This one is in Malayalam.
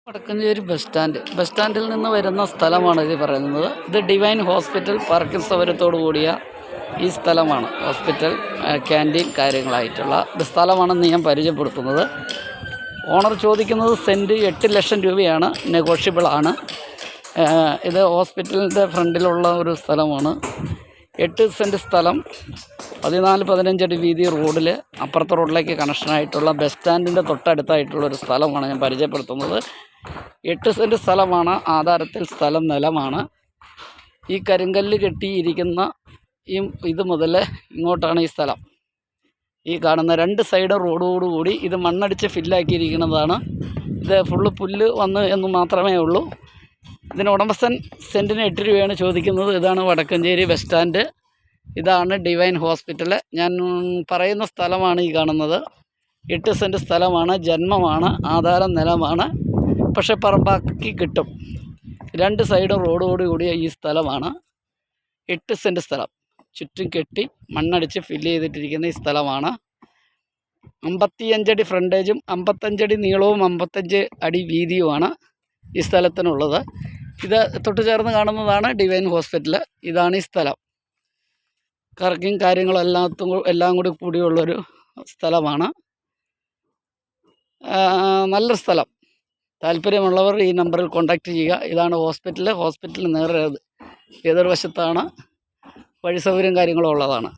വടക്കഞ്ചേരി ബസ് സ്റ്റാൻഡിൽ നിന്ന് വരുന്ന സ്ഥലമാണ് ഇത് പറയുന്നത്. ഇത് ഡിവൈൻ ഹോസ്പിറ്റൽ പാർക്കിംഗ് സൗകര്യത്തോടു കൂടിയ ഈ സ്ഥലമാണ്. ഹോസ്പിറ്റൽ, ക്യാൻറ്റീൻ കാര്യങ്ങളായിട്ടുള്ള ഒരു സ്ഥലമാണെന്ന് ഞാൻ പരിചയപ്പെടുത്തുന്നത്. ഓണർ ചോദിക്കുന്നത് സെൻറ്റ് 8 ലക്ഷം രൂപയാണ്, നെഗോഷ്യബിൾ ആണ്. ഇത് ഹോസ്പിറ്റലിൻ്റെ ഫ്രണ്ടിലുള്ള ഒരു സ്ഥലമാണ്. 8 സെൻറ്റ് സ്ഥലം, 14-15 അടി വീതി റോഡിൽ അപ്പുറത്തെ റോഡിലേക്ക് കണക്ഷനായിട്ടുള്ള ബസ് സ്റ്റാൻഡിൻ്റെ തൊട്ടടുത്തായിട്ടുള്ള ഒരു സ്ഥലമാണ് ഞാൻ പരിചയപ്പെടുത്തുന്നത്. 8 സെൻറ്റ് സ്ഥലമാണ്. ആധാരത്തിൽ സ്ഥലം നിലമാണ്. ഈ കരിങ്കല്ല് കെട്ടിയിരിക്കുന്ന ഇത് മുതൽ ഇങ്ങോട്ടാണ് ഈ സ്ഥലം. ഈ കാണുന്ന 2 സൈഡ് റോഡോടുകൂടി ഇത് മണ്ണടിച്ച് ഫില്ലാക്കിയിരിക്കുന്നതാണ്. ഇത് ഫുള്ള് പുല്ല് വന്ന് എന്ന് മാത്രമേ ഉള്ളൂ. ഇതിന് ഉടമസ്ഥൻ സെൻറ്റിന് 8 രൂപയാണ് ചോദിക്കുന്നത്. ഇതാണ് വടക്കഞ്ചേരി ബസ് സ്റ്റാൻഡ്. ഇതാണ് ഡിവൈൻ ഹോസ്പിറ്റൽ. ഞാൻ പറയുന്ന സ്ഥലമാണ് ഈ കാണുന്നത്. 8 സെൻറ്റ് സ്ഥലമാണ്, ജന്മമാണ്, ആധാരം നിലമാണ്, പക്ഷെ പറമ്പാക്കി കിട്ടും. 2 സൈഡും റോഡോടുകൂടിയ ഈ സ്ഥലമാണ്. 8 സെൻറ്റ് സ്ഥലം ചുറ്റും കെട്ടി മണ്ണടിച്ച് ഫില്ല് ചെയ്തിട്ടിരിക്കുന്ന ഈ സ്ഥലമാണ്. 55 അടി ഫ്രണ്ടേജും 55 അടി നീളവും 55 അടി വീതിയുമാണ് ഈ സ്ഥലത്തിനുള്ളത്. ഇത് തൊട്ട് ചേർന്ന് കാണുന്നതാണ് ഡിവൈൻ ഹോസ്പിറ്റൽ. ഇതാണ് ഈ സ്ഥലം. കറക്കിങ് എല്ലാം കൂടി കൂടിയുള്ളൊരു സ്ഥലമാണ്. നല്ലൊരു സ്ഥലം. താല്പര്യമുള്ളവർ ഈ നമ്പറിൽ കോൺടാക്റ്റ് ചെയ്യുക. ഇതാണ് ഹോസ്പിറ്റൽ നേരെ എതിർവശത്താണ്. വഴി സൗകര്യം കാര്യങ്ങളും ഉള്ളതാണ്.